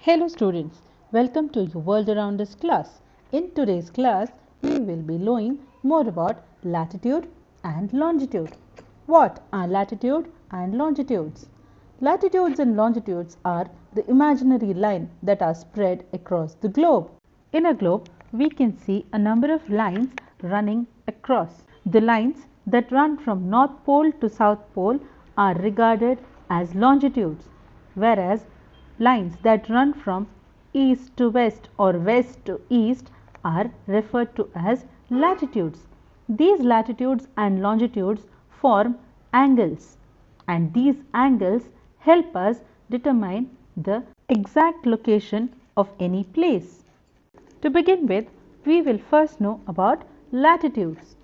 Hello students, welcome to your World Around Us class. In today's class, we will be knowing more about latitude and longitude. What are latitude and longitudes? Latitudes and longitudes are the imaginary line that are spread across the globe. In a globe, we can see a number of lines running across. The lines that run from North Pole to South Pole are regarded as longitudes, whereas lines that run from east to west or west to east are referred to as latitudes. These latitudes and longitudes form angles, and these angles help us determine the exact location of any place. To begin with, we will first know about latitudes.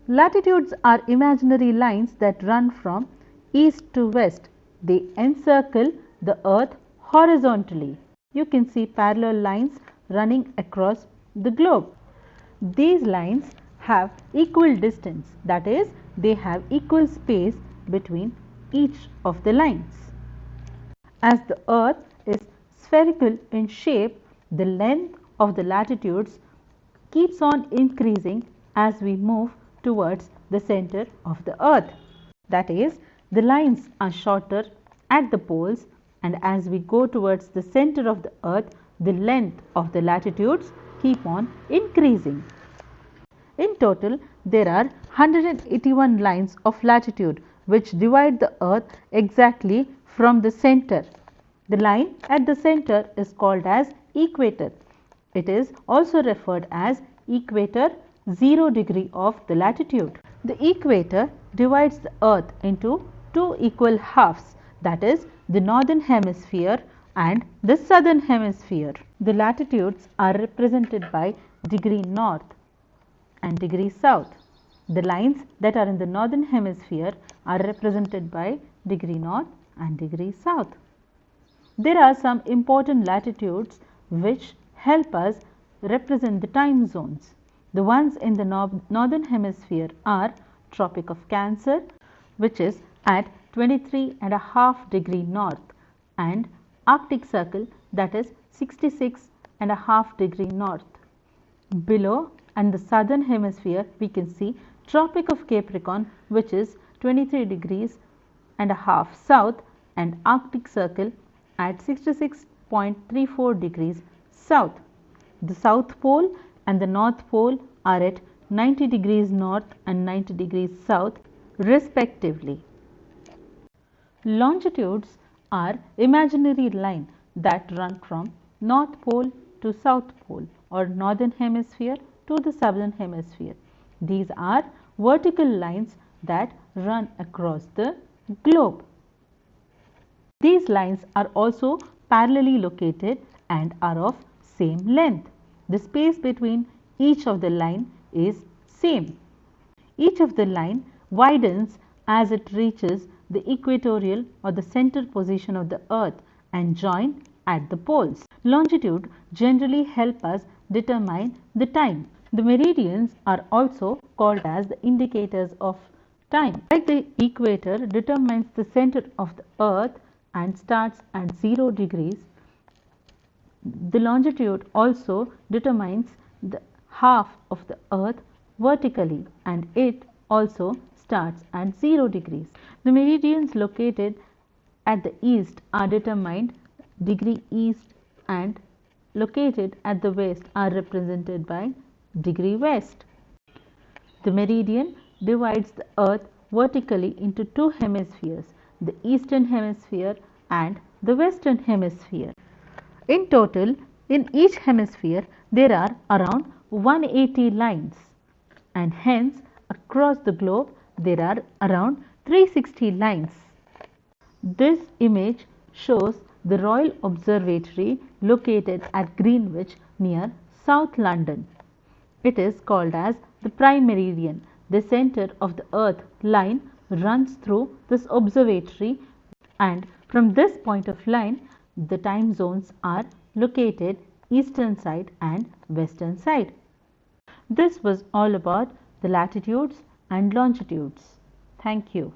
Latitudes are imaginary lines that run from east to west. They encircle the earth horizontally. You can see parallel lines running across the globe. These lines have equal distance, that is, they have equal space between each of the lines. As the earth is spherical in shape, the length of the latitudes keeps on increasing as we move towards the center of the earth. That is, the lines are shorter at the poles, and as we go towards the center of the earth, the length of the latitudes keep on increasing. In total, there are 181 lines of latitude which divide the earth exactly from the center. The line at the center is called as equator. It is also referred as equator 0 degree of the latitude. The equator divides the earth into two equal halves, that is, the northern hemisphere and the southern hemisphere. The latitudes are represented by degree north and degree south. The lines that are in the northern hemisphere are represented by degree north and degree south. There are some important latitudes which help us represent the time zones. The ones in the northern hemisphere are Tropic of Cancer, which is at 23.5 degree north, and Arctic Circle, that is 66.5 degree north. Below and the southern hemisphere, we can see Tropic of Capricorn, which is 23 degrees and a half south, and Arctic Circle at 66.34 degrees south. The South Pole and the North Pole are at 90 degrees north and 90 degrees south respectively. Longitudes are imaginary lines that run from North Pole to South Pole or Northern Hemisphere to the Southern Hemisphere. These are vertical lines that run across the globe. These lines are also parallelly located and are of same length. The space between each of the line is same. Each of the line widens as it reaches the equatorial or the center position of the earth and join at the poles. Longitude generally help us determine the time. The meridians are also called as the indicators of time. Like the equator determines the center of the earth and starts at 0 degrees, the longitude also determines the half of the earth vertically, and it also starts at 0 degrees. The meridians located at the east are determined degree east, and located at the west are represented by degree west. The meridian divides the earth vertically into two hemispheres, the eastern hemisphere and the western hemisphere. In total, in each hemisphere there are around 180 lines, and hence across the globe there are around 360 lines. This image shows the Royal Observatory located at Greenwich near South London. It is called as the prime meridian. The center of the earth line runs through this observatory, and from this point of line the time zones are located eastern side and western side. This was all about the latitudes and longitudes. Thank you.